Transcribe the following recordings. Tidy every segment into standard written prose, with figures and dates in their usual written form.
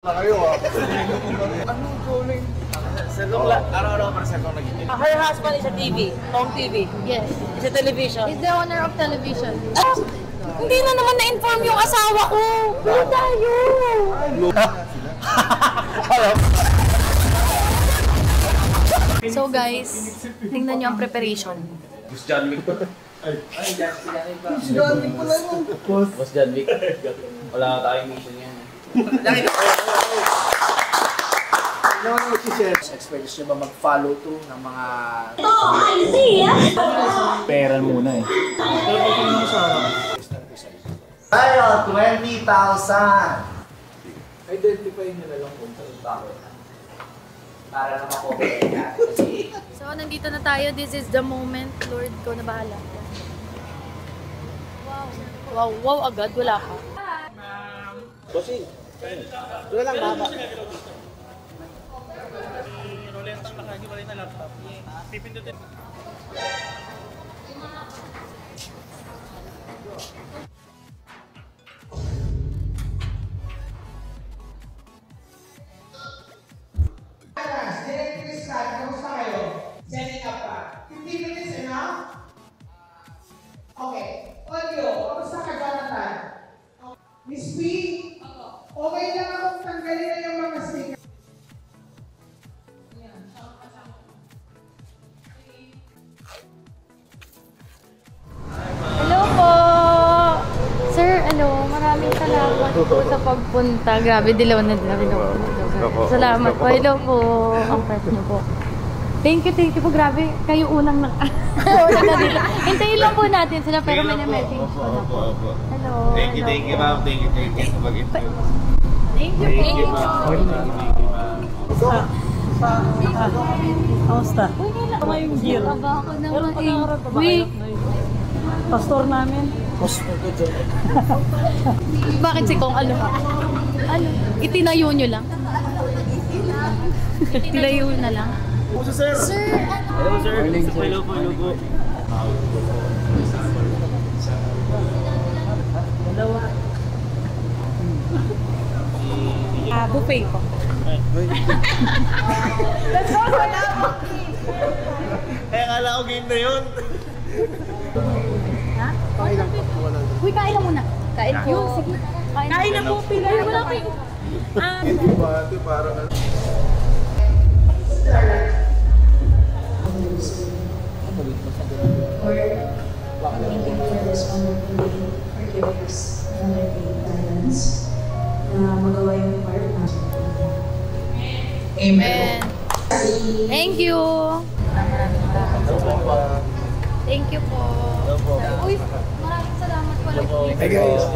Kayo anong calling? Araw-araw para sa kong nagiging. Her husband is a TV, home TV. Yes. It's a television. He's the owner of television. Hindi na naman na-inform yung asawa ko. Wala tayo. So guys, tingnan niyo ang preparation. Boss John Wick. Boss John Wick pala yun. Boss John Wick. Wala tayong mission yan. Expect nyo ba mag-follow to ng mga... Pera muna eh. Tayo, 20,000! Identify nyo na lang kung saan tao. Para na makover ka. So nandito na tayo. This is the moment. Lord, ko na bahala. Wow. Wow agad. Wala ka. Bossing, wala lang mama. Rolentang nakahiwalay na laptop. Pipindutin. Setting up pa. 15 minutes enough? Okay. Audio, kamusta ka, Jonathan? Miss P? Okay lang akong tanggalin na yung mga sticker. Hello po! Sir, maraming salamat po sa pagpunta. Grabe, dilaw na dilaw. Salamat po. Hello po. Ang pwede niyo po. Thank you po. Grabe, kayo unang unang na dito. Hintayin lang po natin sila pero may na-message po na po. Hello. Thank you ma'am. Thank you sa pag-interview. Thank you. Kamusta? Tama yung gear. Kaba ako naman Wait. Pastor namin. Bakit si Kong ano? Itinayo nyo lang? Itinayo na lang? Sir. Hello sir. Hello po. Dalawa. Buffet po. Akala ko game na yun. Ha? Uy, kain lang muna. Kain po. Sige. Kain na po, Pilay. Wala kayo. Hindi ba ito parang ano? Magawa yung part na. Amen. Thank you. Thank you po. Uy, maraming salamat pala po. Hey guys!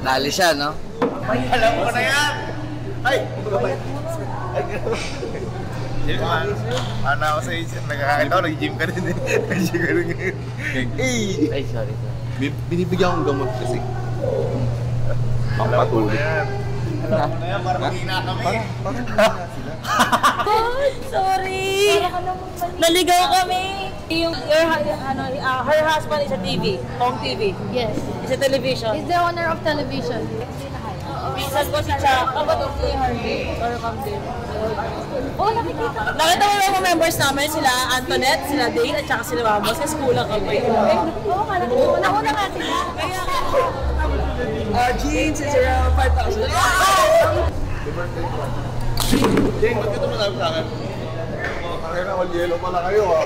Lali siya, no? Alam ko na yan! Ay! Ano ako sa isip, nagkakain ako, nag-gym ka rin eh. Nag-gym ka rin ngayon. Ay, sorry. Binibigyan akong gamot kasi. Pampatulog. Alam ko na yan, parang mahina kami. Sorry. Naligaw kami. Her husband is a TV, home TV. Yes. It's a television. He's the owner of television. Minsan ko si Chuck. Kapatid si Harvey. Or Camden. Oh, nakikita ko. Nakita mo yung mga members namin, sila Antoinette, sila Dane, at saka sila Ramos, kasi kulang kami. Oo, kala ko. Una-una nga sila. Jeans is around 5,000. Jane, ba't ito manabi sa akin? Kaya na, all yellow pala kayo ah.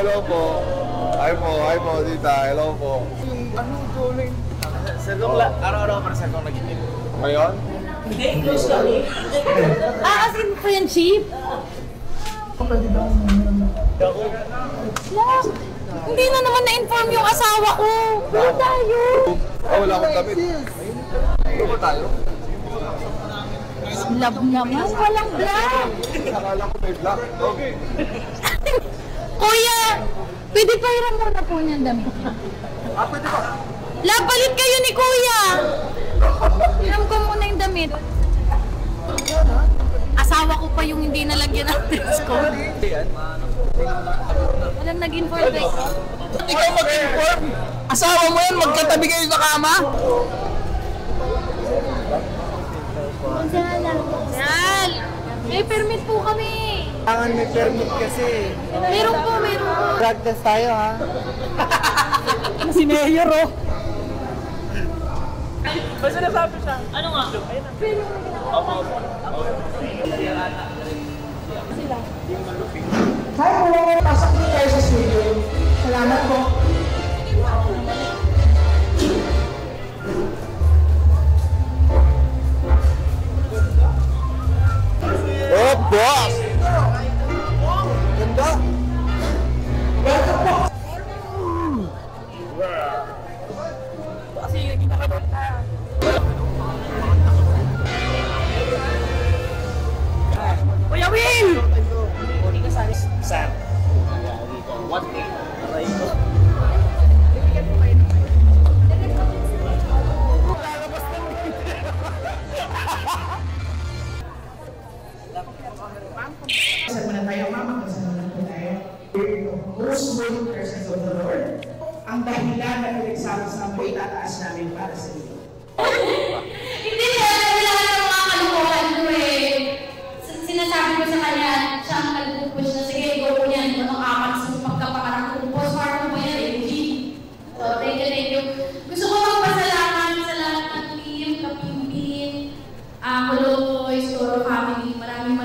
Hello po. Hi po, tita. Hello po. Anong calling? Araw-araw para sa kong nagiging. Ngayon? As in friendship? Love. Hindi na naman na-inform yung asawa ko. Wala tayo. Wala akong damit. Ano ba tayo? Love naman, walang black. Akala ko may black. Okay. Kuya, pwede pa hiram muna po niyan damit. Pwede ba? Love, palit kayo ni Kuya. Hiram ko muna yung damit. Asawa ko pa yung hindi nalagyan ng dress code. Walang nag-inform ko. Ikaw mag-inform! Asawa mo yan, magkatabi kayo sa kama? Sal! May permit po kami. Kailangan may permit kasi. Meron po. Drug test tayo ha. Si Mayor oh. Basta nasabi siya. Ano nga? Hi po! Pasok niyo tayo sa studio. Salamat po. Oh, boss! Ganda! Welcome po! Kuya Will! Sam. What? Kasal muna tayo, mama. Kasal muna po tayo. Most holy persons of the Lord. Ang dahilan na pinagsama-sama itataas namin para sa iyo. Hindi siya kailangan ng mga kalukuhan ko eh. Sinasabi ko sa kanya, siya ang nag-push na, sige, go po yan. Anong apat sa pagkapangarap ko. Postpartum mo yan, LG. So, thank you. Gusto ko magpasalamat sa lahat ng team, Kapimpin, Kuloy, Storo Family. Maraming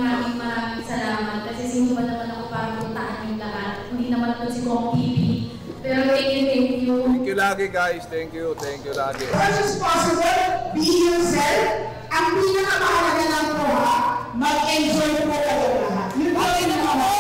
salamat. Kasi sino ba naman ako para puntaan yung lahat. Hindi naman ako si Kong TV. Pero thank you. Thank you lagi guys. Thank you lagi. As much as possible, be yourself. Ang pinakamahalaga lang po ha, mag-enjoy po kayo lahat. Yun po yung naman.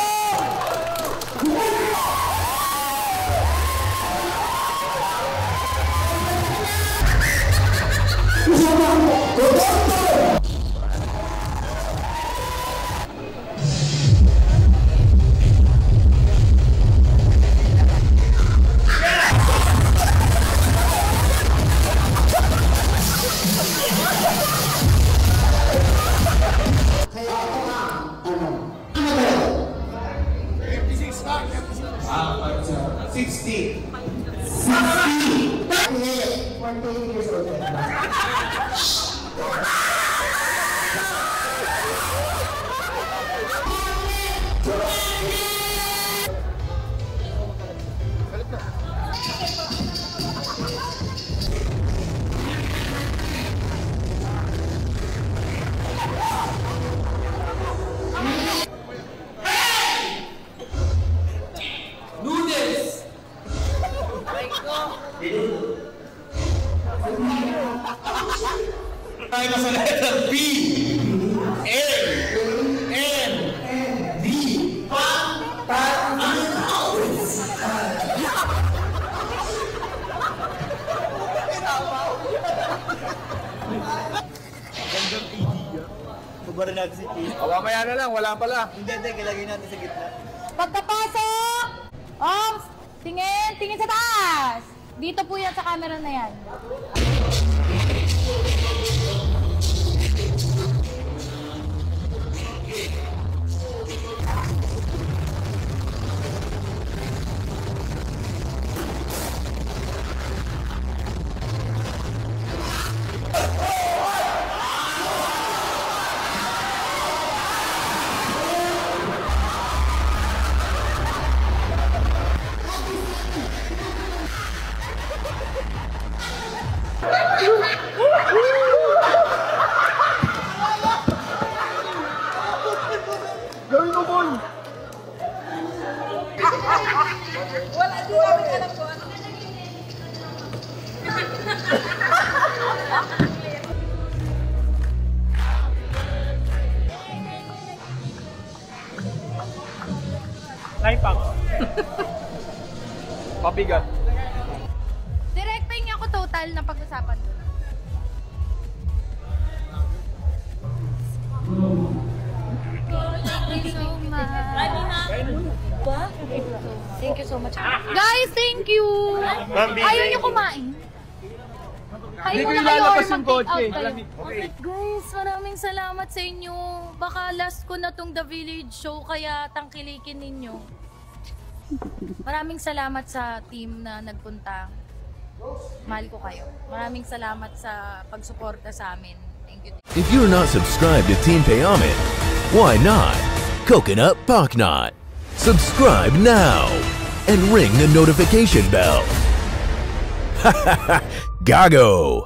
Tayo na sa letter B. D. Mamaya na lang, wala pala. Pagkapasok! Ops! Tingin sa taas! Dito po yan sa camera na yan. Naipak. Pabigat. Direct pay niya ako total na pag-usapan doon. you so much. Thank you so much. Guys, thank you! Ayaw niyo kumain? Kain muna kayo or mag-take out kayo? Okay, guys, maraming salamat sa inyo. Baka last ko na tong The Village show, kaya tangkilikin ninyo. Maraming salamat sa team na nagpunta. Mahal ko kayo. Maraming salamat sa pagsuporta sa amin. Thank you. If you're not subscribed to Team Payaman, why not? Coconut Pocknot. Subscribe now and ring the notification bell. Gago!